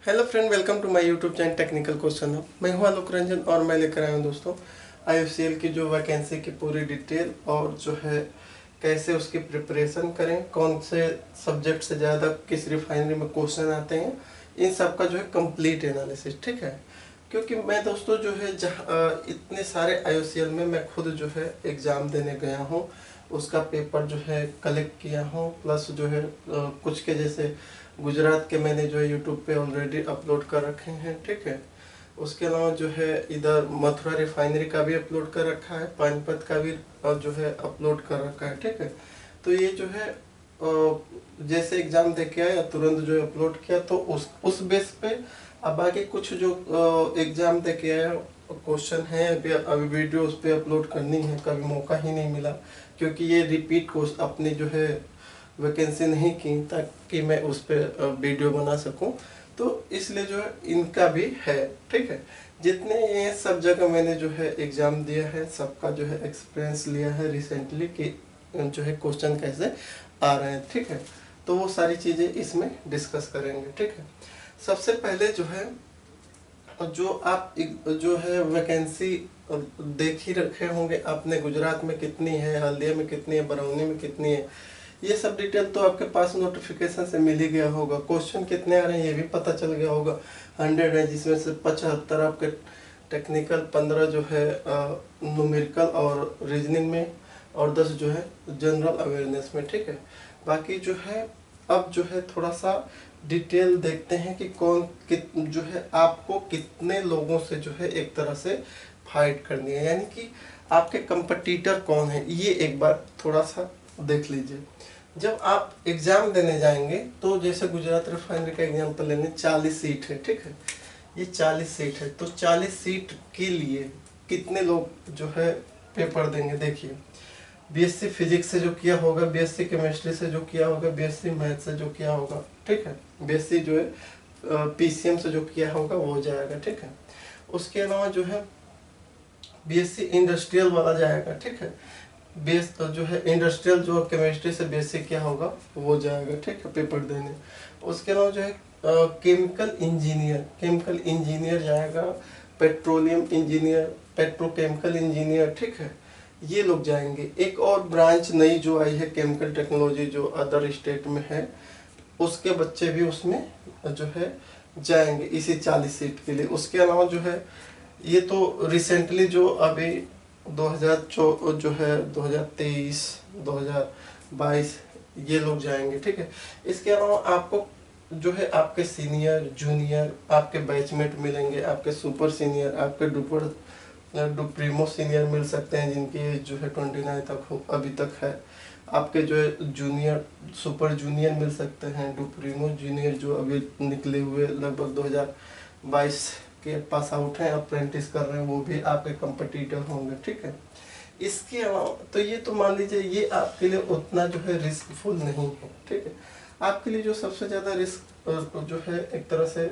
Hello friend, welcome to my YouTube channel technical question hub. मैं हूं आलोक रंजन और मैं लेकर आया हूं दोस्तों आईओसीएल की जो वैकेंसी की पूरी डिटेल और जो है कैसे उसकी प्रिपरेशन करें, कौन से सब्जेक्ट से ज़्यादा किस रिफाइनरी में क्वेश्चन आते हैं, इन सब का जो है कंप्लीट एनालिसिस। ठीक है, क्योंकि मैं दोस्तों जो है जहाँ इतने सारे आईओसीएल में मैं खुद जो है एग्ज़ाम देने गया हूँ, उसका पेपर जो है कलेक्ट किया हूँ, प्लस जो है कुछ के जैसे गुजरात के मैंने जो है यूट्यूब पे ऑलरेडी अपलोड कर रखे हैं। ठीक है, उसके अलावा जो है इधर मथुरा रिफाइनरी का भी अपलोड कर रखा है, पानीपत का भी जो है अपलोड कर रखा है। ठीक है, तो ये जो है जैसे एग्जाम दे के आया तुरंत जो है अपलोड किया, तो उस बेस पे अब आगे कुछ जो एग्जाम दे के आया क्वेश्चन है अभी वीडियो उस पर अपलोड करनी है, कभी मौका ही नहीं मिला क्योंकि ये रिपीट कोर्स अपनी जो है वैकेंसी नहीं की ताकि मैं उस पर वीडियो बना सकूं, तो इसलिए जो है इनका भी है। ठीक है, जितने ये सब जगह मैंने जो है एग्ज़ाम दिया है सबका जो है एक्सपीरियंस लिया है रिसेंटली कि जो है क्वेश्चन कैसे आ रहे हैं। ठीक है, तो वो सारी चीज़ें इसमें डिस्कस करेंगे। ठीक है, सबसे पहले जो है जो आप जो है वैकेंसी देख ही रखे होंगे आपने, गुजरात में कितनी है, हल्दिया में कितनी है, बरौनी में कितनी है, ये सब डिटेल तो आपके पास नोटिफिकेशन से मिल ही गया होगा। क्वेश्चन कितने आ रहे हैं ये भी पता चल गया होगा। 100 है जिसमें से 75 आपके टेक्निकल, 15 जो है न्यूमेरिकल और रीजनिंग में, और 10 जो है जनरल अवेयरनेस में। ठीक है, बाकी जो है अब जो है थोड़ा सा डिटेल देखते हैं कि जो है आपको कितने लोगों से जो है एक तरह से फाइट करनी है, यानी कि आपके कंपटीटर कौन है, ये एक बार थोड़ा सा देख लीजिए। जब आप एग्जाम देने जाएंगे तो जैसे गुजरात रिफाइनरी का एग्जाम्पल लेंगे, 40 सीट है। ठीक है, ये 40 सीट है, तो 40 सीट के लिए कितने लोग जो है पेपर देंगे। देखिए, बीएससी फिजिक्स से जो किया होगा, बीएससी केमिस्ट्री से जो किया होगा, बीएससी मैथ से जो किया होगा, ठीक है, बीएससी जो है पीसीएम से जो किया होगा वो जाएगा। ठीक है, उसके अलावा जो है बीएससी इंडस्ट्रियल वाला जाएगा। ठीक है, बेस तो जो है इंडस्ट्रियल जो केमिस्ट्री से बेसिक क्या होगा वो जाएगा। ठीक है, पेपर देने। उसके अलावा जो है केमिकल इंजीनियर जाएगा, पेट्रोलियम इंजीनियर, पेट्रोकेमिकल इंजीनियर। ठीक है, ये लोग जाएंगे। एक और ब्रांच नई जो आई है केमिकल टेक्नोलॉजी, जो अदर स्टेट में है, उसके बच्चे भी उसमें जो है जाएंगे इसी 40 सीट के लिए। उसके अलावा जो है ये तो रिसेंटली जो अभी 2024 जो है 2023 2022 ये लोग जाएंगे। ठीक है, इसके अलावा आपको जो है आपके सीनियर जूनियर आपके बैचमेट मिलेंगे, आपके सुपर सीनियर, आपके डुप्रीमो सीनियर मिल सकते हैं जिनकी एज जो है 29 तक हो अभी तक है। आपके जो है जूनियर सुपर जूनियर मिल सकते हैं, डुप्रीमो जूनियर जो अभी निकले हुए लगभग 2022 के पास आउट हैं, अप्रेंटिस कर रहे हैं, वो भी आपके कंपटीटर होंगे। ठीक है, इसके अलावा तो ये तो मान लीजिए ये आपके लिए उतना जो है रिस्कफुल नहीं है। ठीक है, आपके लिए जो सबसे ज़्यादा रिस्क जो है एक तरह से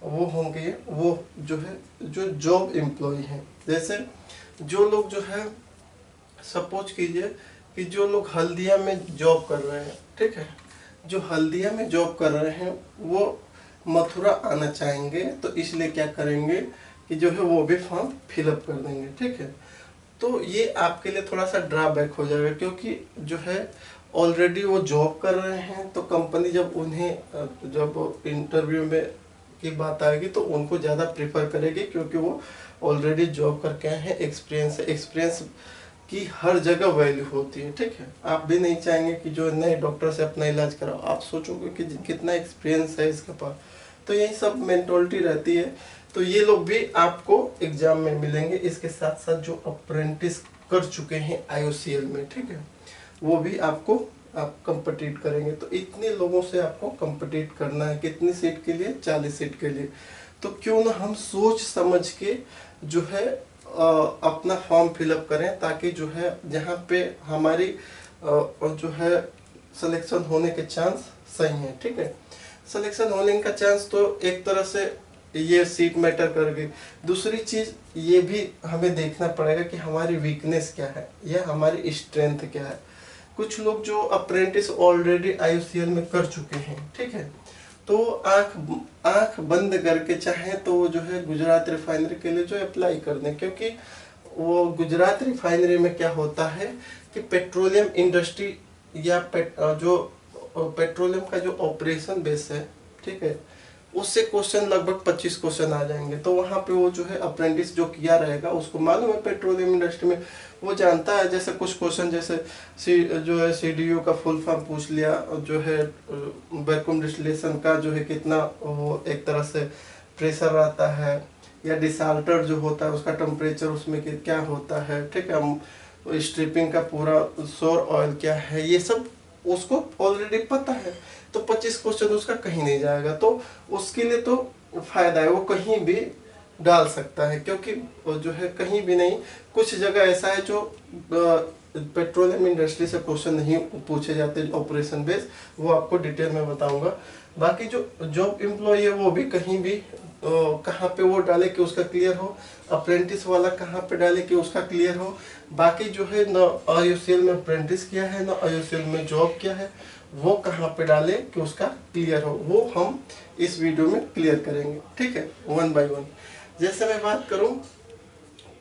वो होंगे वो जो है जो जॉब एम्प्लॉय हैं। जैसे जो लोग जो है सपोज कीजिए कि जो लोग हल्दिया में जॉब कर रहे हैं, ठीक है, जो हल्दिया में जॉब कर रहे हैं वो मथुरा आना चाहेंगे, तो इसलिए क्या करेंगे कि जो है वो भी फॉर्म फिलअप कर देंगे। ठीक है, तो ये आपके लिए थोड़ा सा ड्रॉबैक हो जाएगा क्योंकि जो है ऑलरेडी वो जॉब कर रहे हैं, तो कंपनी जब उन्हें जब इंटरव्यू में की बात आएगी तो उनको ज़्यादा प्रेफर करेगी क्योंकि वो ऑलरेडी जॉब करके आए हैं, एक्सपीरियंस की हर जगह वैल्यू होती है। ठीक है, आप भी नहीं चाहेंगे कि जो नए डॉक्टर से अपना इलाज कराओ, आप सोचोगे कि कितना एक्सपीरियंस है इसके पास, तो यही सब मेंटलिटी रहती है। तो ये लोग भी आपको एग्जाम में मिलेंगे, इसके साथ साथ जो अप्रेंटिस कर चुके हैं आईओसीएल में, ठीक है, वो भी आपको आप कंपटीट करेंगे। तो इतने लोगों से आपको कंपटीट करना है, कितनी सीट के लिए, 40 सीट के लिए। तो क्यों ना हम सोच समझ के जो है अपना फॉर्म फिलअप करें, ताकि जो है जहाँ पे हमारी जो है सिलेक्शन होने के चांस सही हैं। ठीक है, सिलेक्शन होने का चांस तो एक तरह से ये सीट मैटर कर गई। दूसरी चीज़ ये भी हमें देखना पड़ेगा कि हमारी वीकनेस क्या है या हमारी स्ट्रेंथ क्या है। कुछ लोग जो अप्रेंटिस ऑलरेडी आईओसीएल में कर चुके हैं, ठीक है, तो आंख आंख बंद करके चाहे तो वो जो है गुजरात रिफाइनरी के लिए जो अप्लाई कर दें, क्योंकि वो गुजरात रिफाइनरी में क्या होता है कि पेट्रोलियम इंडस्ट्री या जो पेट्रोलियम का जो ऑपरेशन बेस है, ठीक है, उससे क्वेश्चन लगभग 25 क्वेश्चन आ जाएंगे। तो वहाँ पे वो जो है अप्रेंटिस जो किया रहेगा उसको मालूम है पेट्रोलियम इंडस्ट्री में, वो जानता है। जैसे कुछ क्वेश्चन जैसे जो है CDU का फुल फॉर्म पूछ लिया, जो है वैक्यूम डिस्टिलेशन का जो है कितना वो एक तरह से प्रेशर आता है, या डिसाल्टर जो होता है उसका टेम्परेचर उसमें क्या होता है, ठीक है, स्ट्रिपिंग का पूरा सोर ऑयल क्या है, ये सब उसको ऑलरेडी पता है। तो 25 क्वेश्चन उसका कहीं नहीं जाएगा, तो उसके लिए तो फायदा है, वो कहीं भी डाल सकता है, क्योंकि जो है कहीं भी नहीं। कुछ जगह ऐसा है जो पेट्रोलियम इंडस्ट्री से क्वेश्चन नहीं पूछे जाते ऑपरेशन बेस, वो आपको डिटेल में बताऊंगा। बाकी जो जॉब एम्प्लॉय है वो भी कहीं भी कहाँ पे वो डाले कि उसका क्लियर हो, अप्रेंटिस वाला कहाँ पे डाले कि उसका क्लियर हो। बाकी जो है न IOCL में अप्रेंटिस किया है न IOCL में जॉब किया है, वो कहाँ पे डाले कि उसका क्लियर हो, वो हम इस वीडियो में क्लियर करेंगे, ठीक है, वन बाय वन। जैसे मैं बात करूँ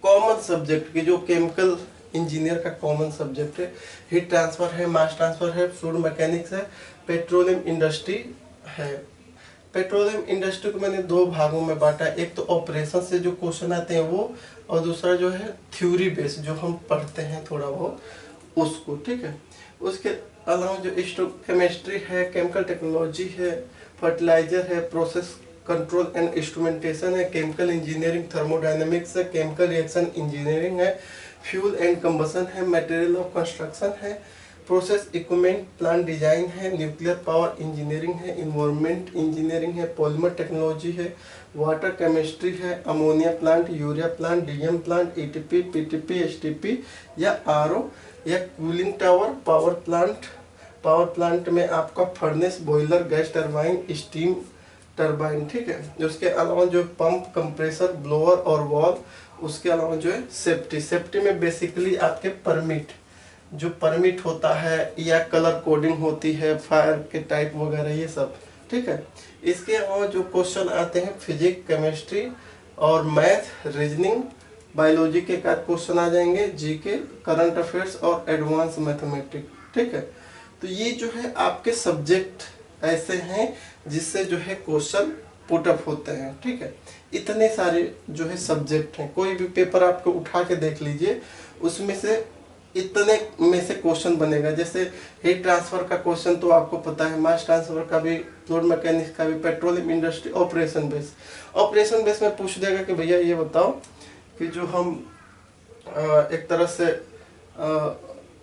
कॉमन सब्जेक्ट की, जो केमिकल इंजीनियर का कॉमन सब्जेक्ट है, हीट ट्रांसफर है, मास ट्रांसफर है, फ्लूइड मैकेनिक्स है, पेट्रोलियम इंडस्ट्री है। पेट्रोलियम इंडस्ट्री को मैंने दो भागों में बांटा, एक तो ऑपरेशन से जो क्वेश्चन आते हैं वो, और दूसरा जो है थ्योरी बेस जो हम पढ़ते हैं थोड़ा बहुत उसको, ठीक है। उसके अलावा जो केमिस्ट्री है, केमिकल टेक्नोलॉजी है, फर्टिलाइजर है, प्रोसेस कंट्रोल एंड इंस्ट्रूमेंटेशन है, केमिकल इंजीनियरिंग, थर्मोडायनेमिक्स है, केमिकल रिएक्शन इंजीनियरिंग है, फ्यूल एंड कंबसन है, मटेरियल ऑफ कंस्ट्रक्शन है, प्रोसेस इक्विपमेंट प्लांट डिजाइन है, न्यूक्लियर पावर इंजीनियरिंग है, इन्वायरमेंट इंजीनियरिंग है, पॉलीमर टेक्नोलॉजी है, वाटर केमिस्ट्री है, ammonia plant, urea plant, DM plant, ETP, PTP, STP या RO या कूलिंग टावर, पावर प्लांट में आपका furnace, boiler, gas turbine, steam turbine, ठीक है। उसके अलावा जो पंप, कंप्रेसर, ब्लोअर और वॉल्व, उसके अलावा जो है सेफ्टी में बेसिकली आपके परमिट होता है या कलर कोडिंग होती है, फायर के टाइप वगैरह ये सब, ठीक है। इसके अलावा जो क्वेश्चन आते हैं फिजिक्स, केमिस्ट्री और मैथ, रीजनिंग, बायोलॉजी के का क्वेश्चन आ जाएंगे, GK, करंट अफेयर्स और एडवांस मैथमेटिक्स, ठीक है। तो ये जो है आपके सब्जेक्ट ऐसे हैं जिससे जो है क्वेश्चन पुटअप होते हैं, ठीक है। इतने सारे जो है सब्जेक्ट हैं, कोई भी पेपर आपको उठा के देख लीजिए, उसमें से इतने में से क्वेश्चन बनेगा। जैसे हीट ट्रांसफर का क्वेश्चन तो आपको पता है, मास ट्रांसफर का भी, फ्लूइड मैकेनिक्स का भी, पेट्रोलियम इंडस्ट्री, ऑपरेशन बेस में पूछ देगा कि भैया ये बताओ कि जो हम एक तरह से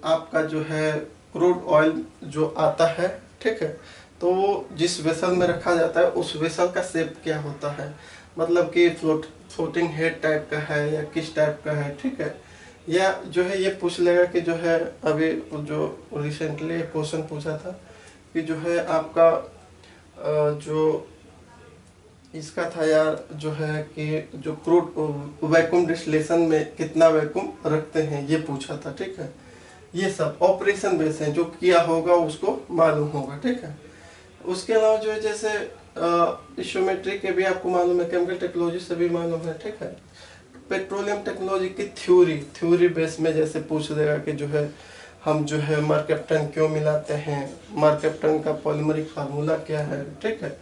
आपका जो है क्रूड ऑयल जो आता है, ठीक है, तो वो जिस वेसल में रखा जाता है उस वेसल का शेप क्या होता है, मतलब कि फ्लोटिंग हेड टाइप का है या किस टाइप का है, ठीक है। या जो है ये पूछ लेगा कि जो है अभी जो रिसेंटली एक क्वेश्चन पूछा था कि जो है आपका जो इसका था यार, जो है कि जो क्रूड वैक्यूम डिस्टिलेशन में कितना वैक्यूम रखते हैं, ये पूछा था, ठीक है। ये सब ऑपरेशन बेस है, जो किया होगा उसको मालूम होगा, ठीक है। उसके अलावा जो है जैसे इशोमेट्री के भी आपको मालूम है, केमिकल टेक्नोलॉजी से भी मालूम है, ठीक है। पेट्रोलियम टेक्नोलॉजी की थ्योरी बेस में जैसे पूछ देगा कि जो है हम जो है मर्कैप्टन क्यों मिलाते हैं, मर्कैप्टन का पॉलीमरिक फार्मूला क्या है, ठीक है।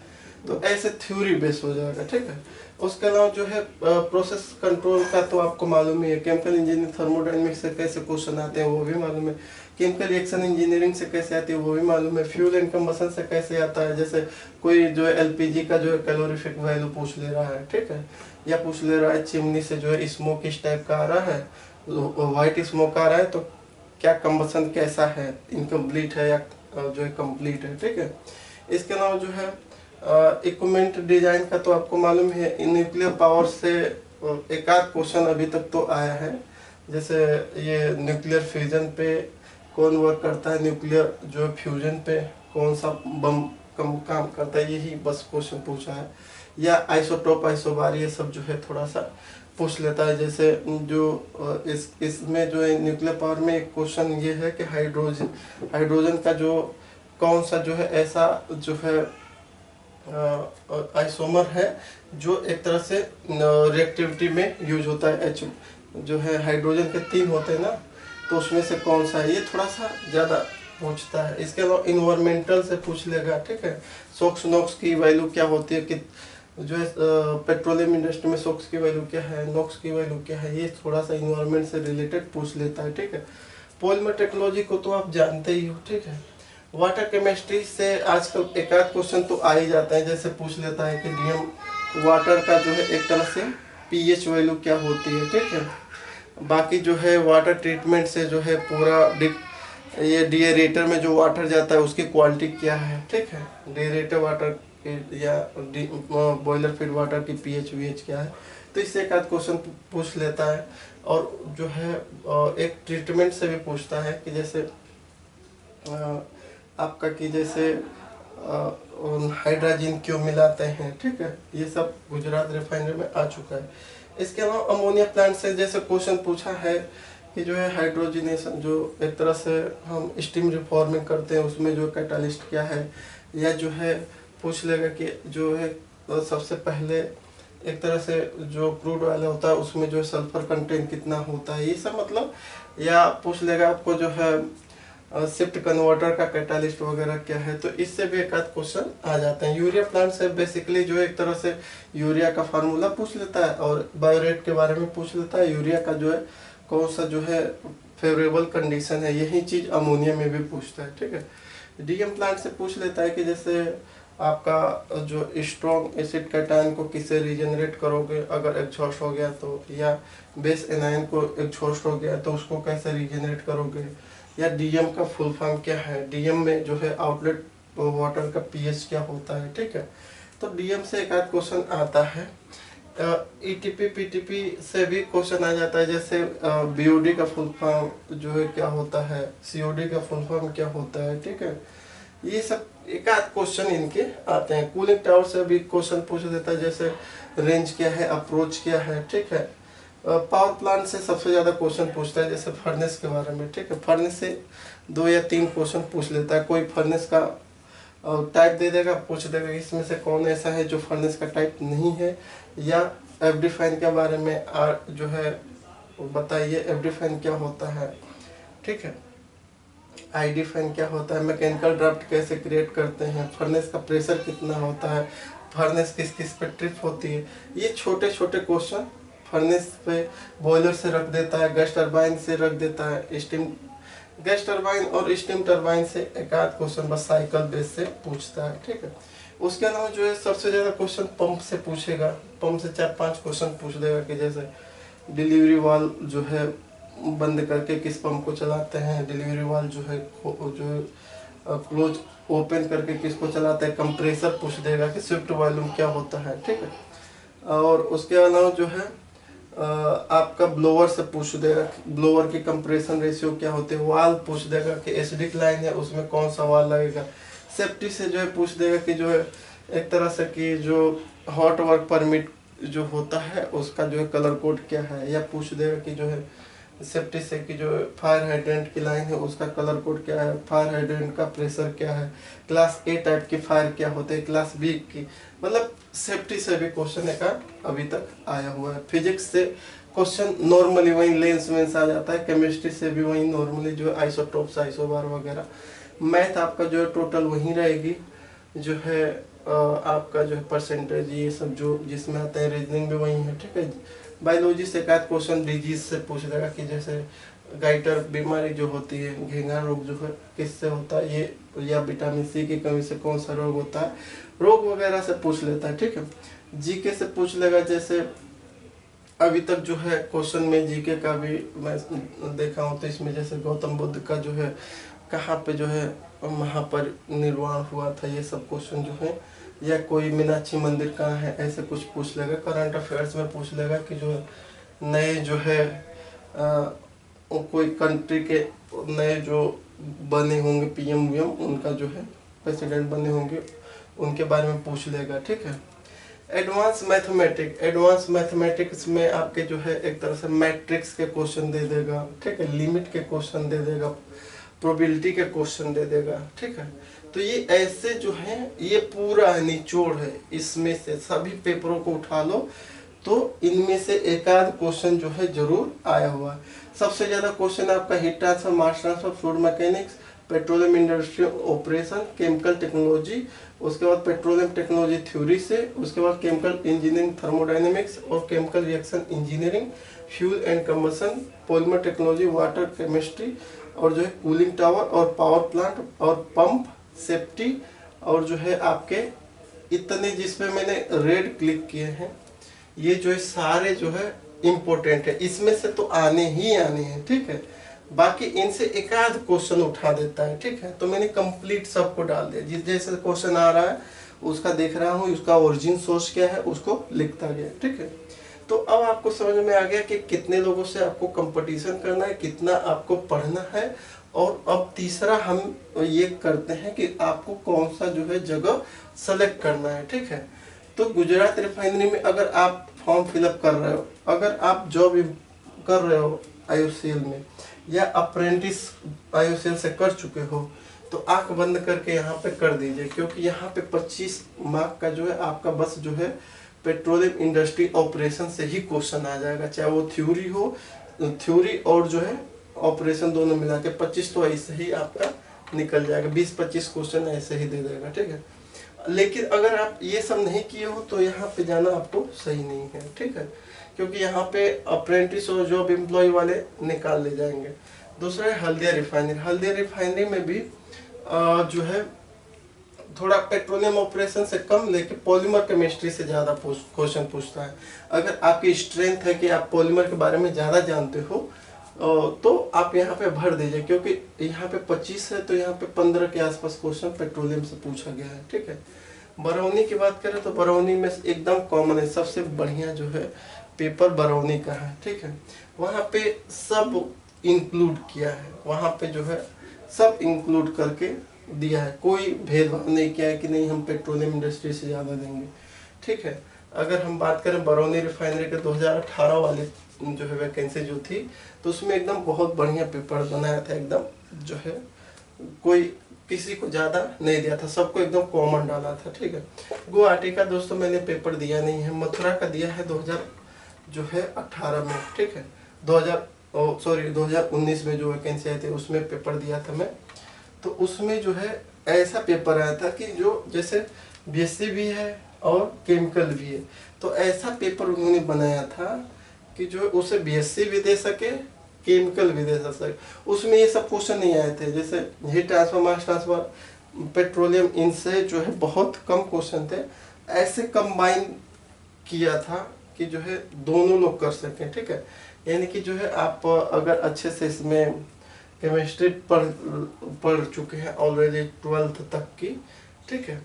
तो ऐसे थ्योरी बेस हो जाएगा, ठीक है। उसके अलावा जो है प्रोसेस कंट्रोल का तो आपको मालूम ही है, केमिकल इंजीनियरिंग, थर्मोडायनेमिक्स से कैसे क्वेश्चन आते हैं वो भी मालूम है, केमिकल रिएक्शन इंजीनियरिंग से कैसे आती है वो भी मालूम है, फ्यूल एंड कंबसन से कैसे आता है, जैसे कोई जो है LPG का जो है कैलोरीफिक वैल्यू पूछ ले रहा है, ठीक है, या पूछ ले रहा है चिमनी से जो है स्मोक इस टाइप का आ रहा है, वाइट स्मोक आ रहा है, तो क्या कंबसन कैसा है, इनकम्प्लीट है या जो है कंप्लीट है, ठीक है। इसके अलावा जो है इक्विपमेंट डिजाइन का तो आपको मालूम है, न्यूक्लियर पावर से एक आध क्वेश्चन अभी तक तो आया है, जैसे ये न्यूक्लियर फ्यूजन पे कौन वर्क करता है, न्यूक्लियर जो फ्यूजन पे कौन सा बम काम करता है, यही बस क्वेश्चन पूछा है। या आइसोटोप, आइसोबार, ये सब जो है थोड़ा सा पूछ लेता है। जैसे जो इसमें जो है न्यूक्लियर पावर में एक क्वेश्चन ये है कि हाइड्रोजन का जो कौन सा जो है ऐसा जो है आइसोमर है जो एक तरह से रिएक्टिविटी में यूज होता है। एच जो है हाइड्रोजन के 3 होते हैं ना, तो उसमें से कौन सा है, ये थोड़ा सा ज़्यादा पूछता है। इसके अलावा इन्वायरमेंटल से पूछ लेगा, ठीक है। सोक्स नोक्स की वैल्यू क्या होती है, कि जो है पेट्रोलियम इंडस्ट्री में सोक्स की वैल्यू क्या है, नोक्स की वैल्यू क्या है, ये थोड़ा सा इन्वायरमेंट से रिलेटेड पूछ लेता है, ठीक है। पॉलीमर टेक्नोलॉजी को तो आप जानते ही हो, ठीक है। वाटर केमिस्ट्री से आजकल एक आध क्वेश्चन तो आ ही जाता है, जैसे पूछ लेता है कि डीएम वाटर का जो है एक तरह से पीएच वैल्यू क्या होती है, ठीक है। बाकी जो है वाटर ट्रीटमेंट से जो है पूरा ये डीएरेटर में जो वाटर जाता है उसकी क्वालिटी क्या है, ठीक है। डीएरेटर वाटर या बॉयलर फीड वाटर की पीएच वीएच क्या है, तो इससे एक आध क्वेश्चन पूछ लेता है। और जो है एक ट्रीटमेंट से भी पूछता है कि जैसे आपका कि जैसे हाइड्रोजन क्यों मिलाते हैं, ठीक है। ये सब गुजरात रिफाइनरी में आ चुका है। इसके अलावा अमोनिया प्लांट से जैसे क्वेश्चन पूछा है कि जो है हाइड्रोजनेशन, जो एक तरह से हम स्टीम रिफॉर्मिंग करते हैं, उसमें जो कैटालिस्ट क्या है, या जो है पूछ लेगा कि जो है सबसे पहले एक तरह से जो क्रूड ऑयल होता है उसमें जो है सल्फर कंटेंट कितना होता है, ये सब मतलब। या पूछ लेगा आपको जो है शिफ्ट कन्वर्टर का कैटालिस्ट वगैरह क्या है, तो इससे भी एक आध क्वेश्चन आ जाते हैं। यूरिया प्लांट से बेसिकली जो है एक तरह से यूरिया का फार्मूला पूछ लेता है और बायोरेट के बारे में पूछ लेता है। यूरिया का जो है कौन सा जो है फेवरेबल कंडीशन है, यही चीज़ अमोनिया में भी पूछता है, ठीक है। डीएम प्लांट से पूछ लेता है कि जैसे आपका जो स्ट्रॉन्ग एसिड कैटायन को किससे रीजनरेट करोगे अगर एग्जॉस्ट हो गया तो, या बेस एनायन को एग्जॉस्ट हो गया तो उसको कैसे रीजनरेट करोगे, या डीएम का फुल फॉर्म क्या है, डीएम में जो है आउटलेट वाटर का पीएच क्या होता है, ठीक है। तो डीएम से एक आध क्वेश्चन आता है। ईटीपी पीटीपी से भी क्वेश्चन आ जाता है, जैसे बीओडी का फुल फॉर्म जो है क्या होता है, सीओडी का फुल फॉर्म क्या होता है, ठीक है। ये सब एक आध क्वेश्चन इनके आते हैं। कूलिंग टावर से भी क्वेश्चन पूछ देता है, जैसे रेंज क्या है, अप्रोच क्या है, ठीक है। पावर प्लांट से सबसे ज़्यादा क्वेश्चन पूछता है, जैसे फर्नेस के बारे में, ठीक है। फर्नेस से 2 या 3 क्वेश्चन पूछ लेता है। कोई फर्नेस का टाइप दे देगा, पूछ देगा इसमें से कौन ऐसा है जो फर्नेस का टाइप नहीं है, या एफडी फैन के बारे में जो है बताइए एफडी फैन क्या होता है, ठीक है। आईडी फैन क्या होता है, मैकेनिकल ड्राफ्ट कैसे क्रिएट करते हैं, फर्नेस का प्रेशर कितना होता है, फर्नेस किस किस पे ट्रिप होती है, ये छोटे छोटे क्वेश्चन फर्नेस पे बॉयलर से रख देता है, गैस टरबाइन से रख देता है, स्टीम गैस टरबाइन और स्टीम टरबाइन से एक आध क्वेश्चन बस साइकिल बेस से पूछता है, ठीक है। उसके अलावा जो है सबसे ज़्यादा क्वेश्चन पंप से पूछेगा। पंप से 4-5 क्वेश्चन पूछ देगा कि जैसे डिलीवरी वाल्व जो है बंद करके किस पंप को चलाते हैं, डिलीवरी वाल्व जो है क्लोज ओपन करके किसको चलाते हैं, कंप्रेसर पूछ देगा कि स्विफ्ट वॉल्यूम क्या होता है, ठीक है। और उसके अलावा जो है आपका ब्लोअर से पूछ देगा ब्लोअर की कंप्रेशन रेशियो क्या होती है, वाल्व पूछ देगा कि एसिडिक लाइन है उसमें कौन सा वाल्व लगेगा। सेफ्टी से जो है पूछ देगा कि जो है एक तरह से कि जो हॉट वर्क परमिट जो होता है उसका जो है कलर कोड क्या है, या पूछ देगा कि जो है सेफ्टी से कि जो फायर हाइड्रेंट की लाइन है उसका कलर कोड क्या है, फायर हाइड्रेंट का प्रेशर क्या है, क्लास ए टाइप की फायर क्या होते हैं, क्लास बी की, मतलब सेफ्टी से भी क्वेश्चन एक अभी तक आया हुआ है। फिजिक्स से क्वेश्चन नॉर्मली वही लेंस वेंस आ जाता है। केमिस्ट्री से भी वही नॉर्मली जो है आइसोटोप्स आइसोबार वगैरह। मैथ आपका जो है टोटल वही रहेगी, जो है आपका जो है परसेंटेज ये सब जो जिसमें आता है, रीजनिंग भी वही है, ठीक है। बायोलॉजी से एक आध क्वेश्चन डिजीज से पूछ देगा कि जैसे गाइटर बीमारी जो होती है, घेंघा रोग जो है किससे होता है ये, या विटामिन सी की कमी से कौन सा रोग होता है, रोग वगैरह से पूछ लेता है, ठीक है। जीके से पूछ लेगा, जैसे अभी तक जो है क्वेश्चन में जीके का भी मैं देखा हूँ, तो इसमें जैसे गौतम बुद्ध का जो है कहाँ पे जो है महापरिनिर्वाण हुआ था, ये सब क्वेश्चन जो है, या कोई मीनाक्षी मंदिर कहाँ है, ऐसे कुछ पूछ लेगा। करंट अफेयर्स में पूछ लेगा कि जो नए जो है कोई कंट्री के नए जो बने होंगे पीएम वीएम, उनका जो है प्रेसिडेंट बने होंगे उनके बारे में पूछ लेगा, ठीक है। एडवांस मैथमेटिक्स में आपके जो है एक तरह से मैट्रिक्स के क्वेश्चन दे देगा, ठीक है, लिमिट के क्वेश्चन दे देगा, प्रोबेबिलिटी के क्वेश्चन दे देगा, ठीक है। तो ये ऐसे जो है ये पूरा निचोड़ है, इसमें से सभी पेपरों को उठा लो तो इनमें से एक आध क्वेश्चन जो है जरूर आया हुआ है। सबसे ज्यादा क्वेश्चन आपका heat transfer, mass transfer, fluid mechanics, petroleum industry operation, chemical technology, उसके बाद पेट्रोलियम टेक्नोलॉजी थ्योरी से, उसके बाद केमिकल इंजीनियरिंग थर्मोडायनेमिक्स और chemical reaction engineering, fuel and combustion, polymer technology, water chemistry, और जो है कूलिंग टावर और पावर प्लांट और पंप सेफ्टी, और जो है आपके इतने जिसमें मैंने रेड क्लिक किए हैं ये जो है सारे जो है इम्पोर्टेंट है, इसमें से तो आने ही आने हैं, ठीक है। बाकी इनसे एक आध क्वेश्चन उठा देता है, ठीक है। तो मैंने कंप्लीट सबको डाल दिया, जिस जैसे क्वेश्चन आ रहा है उसका देख रहा हूँ, उसका ओरिजिन सोर्स क्या है उसको लिखता गया, ठीक है। तो अब आपको समझ में आ गया कि कितने लोगों से आपको कंपटीशन करना है, कितना आपको पढ़ना है। और अब तीसरा हम ये करते हैं कि आपको कौन सा जो है जगह सेलेक्ट करना है, ठीक है। तो गुजरात रिफाइनरी में अगर आप फॉर्म फिलअप कर रहे हो, अगर आप जॉब कर रहे हो आईओसीएल में, या अप्रेंटिस आईओसीएल से कर चुके हो, तो आंख बंद करके यहाँ पे कर दीजिए, क्योंकि यहाँ पे 25 मार्क का जो है आपका बस जो है पेट्रोलियम इंडस्ट्री ऑपरेशन से ही क्वेश्चन आ जाएगा, चाहे वो थ्योरी हो, थ्योरी और जो है ऑपरेशन दोनों मिला के 25 तो ऐसे ही आपका निकल जाएगा, 20-25 क्वेश्चन ऐसे ही दे देगा, ठीक है। लेकिन अगर आप ये सब नहीं किए हो तो यहाँ पे जाना आपको सही नहीं है, ठीक है, क्योंकि यहाँ पे अप्रेंटिस और जॉब एम्प्लॉय वाले निकाल ले जाएंगे। दूसरा है हल्दिया रिफाइनरी। हल्दिया रिफाइनरी में भी जो है थोड़ा पेट्रोलियम ऑपरेशन से कम लेके पॉलीमर केमिस्ट्री से ज़्यादा क्वेश्चन पूछता है। अगर आपकी स्ट्रेंथ है कि आप पॉलीमर के बारे में ज़्यादा जानते हो तो आप यहाँ पे भर दीजिए, क्योंकि यहाँ पे 25 है तो यहाँ पे 15 के आसपास क्वेश्चन पेट्रोलियम से पूछा गया है, ठीक है। बरौनी की बात करें तो बरौनी में एकदम कॉमन है, सबसे बढ़िया जो है पेपर बरौनी का है, ठीक है। वहाँ पे सब इंक्लूड किया है, वहाँ पे जो है सब इंक्लूड करके दिया है, कोई भेदभाव नहीं किया है कि नहीं हम पेट्रोलियम इंडस्ट्री से ज़्यादा देंगे, ठीक है। अगर हम बात करें बरौनी रिफाइनरी के 2018 वाले जो है वैकेंसी जो थी, तो उसमें एकदम बहुत बढ़िया पेपर बनाया था, एकदम जो है कोई किसी को ज़्यादा नहीं दिया था, सबको एकदम कॉमन डाला था, ठीक है। गुवाहाटी का दोस्तों मैंने पेपर दिया नहीं है, मथुरा का दिया है 2018 में, ठीक है। 2019 में जो वैकेंसी आई थी उसमें पेपर दिया था मैं, तो उसमें जो है ऐसा पेपर आया था कि जो जैसे बीएससी भी है और केमिकल भी है, तो ऐसा पेपर उन्होंने बनाया था कि जो उसे बीएससी भी दे सके, केमिकल भी दे सके। उसमें ये सब क्वेश्चन नहीं आए थे, जैसे heat transfer, mass transfer, petroleum, इनसे जो है बहुत कम क्वेश्चन थे। ऐसे कंबाइन किया था कि जो है दोनों लोग कर सकें, ठीक है। यानी कि जो है आप अगर अच्छे से इसमें केमिस्ट्री पढ़ चुके हैं ऑलरेडी 12th तक की, ठीक है,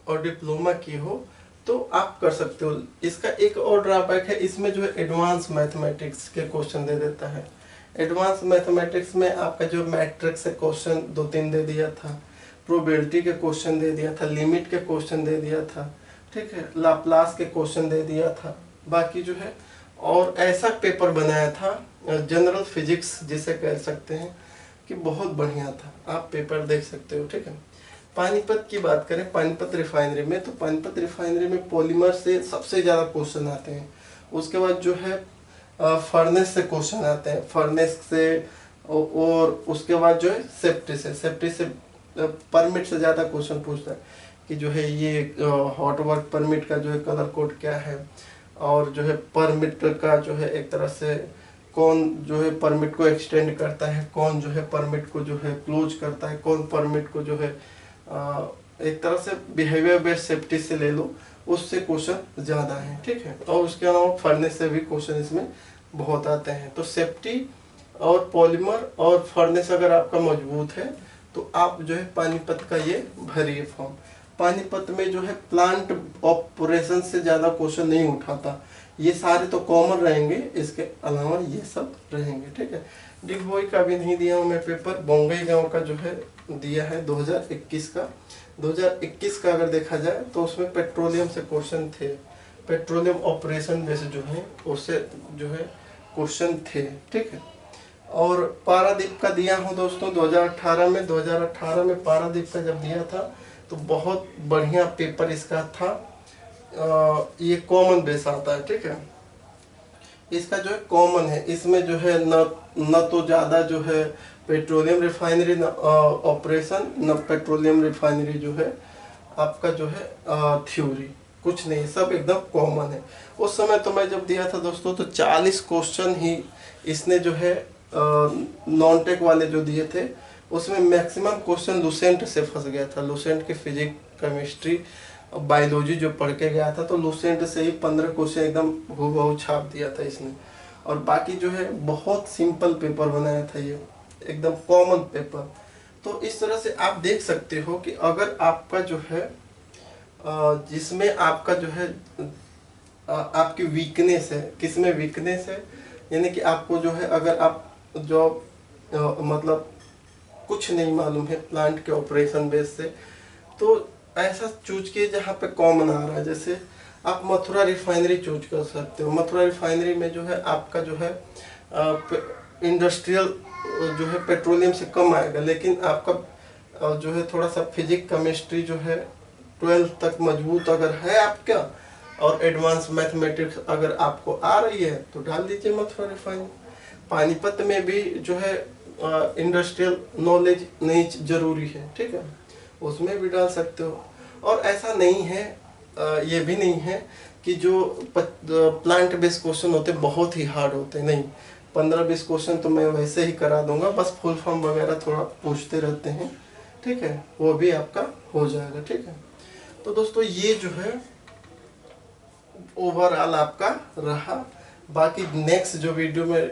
और डिप्लोमा की हो तो आप कर सकते हो। इसका एक और ड्रॉबैक है, इसमें जो है एडवांस मैथमेटिक्स के क्वेश्चन दे देता है। एडवांस मैथमेटिक्स में आपका जो मैट्रिक्स से क्वेश्चन 2-3 दे दिया था, प्रोबेबिलिटी के क्वेश्चन दे दिया था, लिमिट के क्वेश्चन दे दिया था, ठीक है, लाप्लास के क्वेश्चन दे दिया था। बाकी जो है और ऐसा पेपर बनाया था जनरल फिजिक्स जिसे कह सकते हैं कि बहुत बढ़िया था, आप पेपर देख सकते हो, ठीक है। पानीपत की बात करें, पानीपत रिफाइनरी में, तो पानीपत रिफाइनरी में पॉलीमर से सबसे ज़्यादा क्वेश्चन आते हैं। उसके बाद जो है फर्नेस से क्वेश्चन आते हैं, फर्नेस से, और उसके बाद जो है सेफ्टी से परमिट से ज़्यादा क्वेश्चन पूछता है कि जो है ये हॉट वर्क परमिट का जो है कलर कोड क्या है, और जो है परमिट का जो है एक तरह से कौन जो है परमिट को एक्सटेंड करता है, कौन जो है परमिट को जो है क्लोज करता है, कौन परमिट को जो है एक तरह से बिहेवियर बेस्ड सेफ्टी से ले लो, उससे क्वेश्चन ज़्यादा है, ठीक है। और उसके अलावा फर्नेस से भी क्वेश्चन इसमें बहुत आते हैं। तो सेफ्टी और पॉलीमर और फर्नेस अगर आपका मजबूत है तो आप जो है पानीपत का ये भरिए फॉर्म। पानीपत में जो है प्लांट ऑपरेशन से ज़्यादा क्वेश्चन नहीं उठाता, ये सारे तो कॉमन रहेंगे, इसके अलावा ये सब रहेंगे, ठीक है। डिगबोई का भी नहीं दिया हूँ मैं पेपर, बोंगई गांव का जो है दिया है 2021 का। 2021 का अगर देखा जाए तो उसमें पेट्रोलियम से क्वेश्चन थे, पेट्रोलियम ऑपरेशन में से जो है उससे जो है क्वेश्चन थे, ठीक है। और पारादीप का दिया हूँ दोस्तों 2018 में। 2018 में पारादीप का जब दिया था तो बहुत बढ़िया पेपर इसका था। ये कॉमन बेस आता है, ठीक है। इसका जो है कॉमन है, इसमें जो है न तो ज़्यादा जो है पेट्रोलियम रिफाइनरी ऑपरेशन, न पेट्रोलियम रिफाइनरी जो है आपका जो है थ्योरी, कुछ नहीं, सब एकदम कॉमन है। उस समय तो मैं जब दिया था दोस्तों तो 40 क्वेश्चन ही इसने जो है नॉन टेक वाले जो दिए थे उसमें मैक्सिमम क्वेश्चन लुसेंट से फंस गया था। लुसेंट के फिजिक्स, केमिस्ट्री, बायोलॉजी जो पढ़ के गया था तो लुसेंट से ही 15 क्वेश्चन एकदम हूबहू छाप दिया था इसने। और बाकी जो है बहुत सिंपल पेपर बनाया था, ये एकदम कॉमन पेपर। तो इस तरह से आप देख सकते हो कि अगर आपका जो है जिसमें आपका जो है आपकी वीकनेस है, किसमें वीकनेस है, यानी कि आपको जो है अगर आप जॉब मतलब कुछ नहीं मालूम है प्लांट के ऑपरेशन बेस से, तो ऐसा चूज किए जहाँ पे कॉमन आ रहा है। जैसे आप मथुरा रिफाइनरी चूज कर सकते हो। मथुरा रिफाइनरी में जो है आपका जो है इंडस्ट्रियल जो है पेट्रोलियम से कम आएगा, लेकिन आपका जो है थोड़ा सा फिजिक्स केमिस्ट्री जो है 12th तक मजबूत अगर है आपका, और एडवांस मैथमेटिक्स अगर आपको आ रही है तो डाल दीजिए मथुरा रिफाइनरी। पानीपत में भी जो है इंडस्ट्रियल नॉलेज नहीं जरूरी है, ठीक है, उसमें भी डाल सकते हो। और ऐसा नहीं है, ये भी नहीं है कि जो प्लांट बेस्ड क्वेश्चन होते बहुत ही हार्ड होते, नहीं, 15-20 क्वेश्चन तो मैं वैसे ही करा दूंगा, बस फुल फॉर्म वगैरह थोड़ा पूछते रहते हैं, ठीक है, वो भी आपका हो जाएगा, ठीक है। तो दोस्तों ये जो है ओवरऑल आपका रहा। बाकी नेक्स्ट जो वीडियो में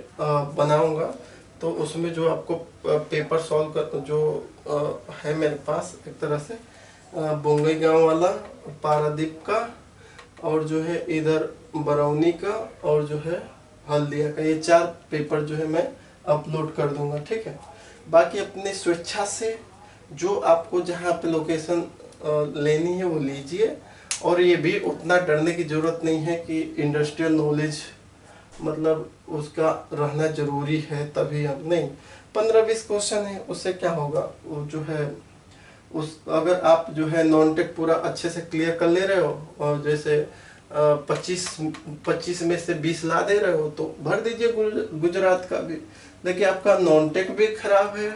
बनाऊंगा तो उसमें जो आपको पेपर सॉल्व कर जो है मेरे पास एक तरह से बोंगई गांव वाला, पारादीप का, और जो है इधर बरौनी का, और जो है हल्दिया का, ये 4 पेपर जो है मैं अपलोड कर दूंगा, ठीक है। बाकी अपनी स्वेच्छा से जो आपको जहाँ पे लोकेशन लेनी है वो लीजिए। और ये भी उतना डरने की ज़रूरत नहीं है कि इंडस्ट्रियल नॉलेज मतलब उसका रहना जरूरी है तभी हम, नहीं, 15-20 क्वेश्चन है उससे क्या होगा, वो जो है उस अगर आप जो है नॉन टेक पूरा अच्छे से क्लियर कर ले रहे हो और जैसे 25 में से 20 ला दे रहे हो तो भर दीजिए गुजरात का भी। देखिए आपका नॉन टेक भी खराब है,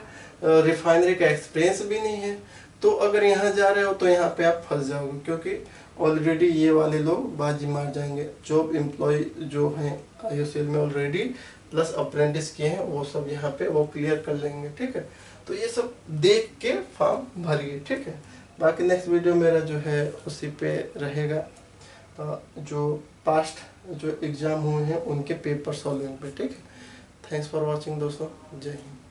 रिफाइनरी का एक्सपीरियंस भी नहीं है, तो अगर यहाँ जा रहे हो तो यहाँ पे आप फंस जाओगे, क्योंकि ऑलरेडी ये वाले लोग बाजी मार जाएंगे। जॉब एम्प्लॉय जो हैं IOCL में ऑलरेडी प्लस अप्रेंटिस किए हैं वो सब यहाँ पे वो क्लियर कर लेंगे, ठीक है। तो ये सब देख के फॉर्म भरिए, ठीक है। बाकी नेक्स्ट वीडियो मेरा जो है उसी पे रहेगा, जो पास्ट जो एग्ज़ाम हुए हैं उनके पेपर सॉल्विंग पे, ठीक है। थैंक्स फॉर वॉचिंग दोस्तों, जय हिंद।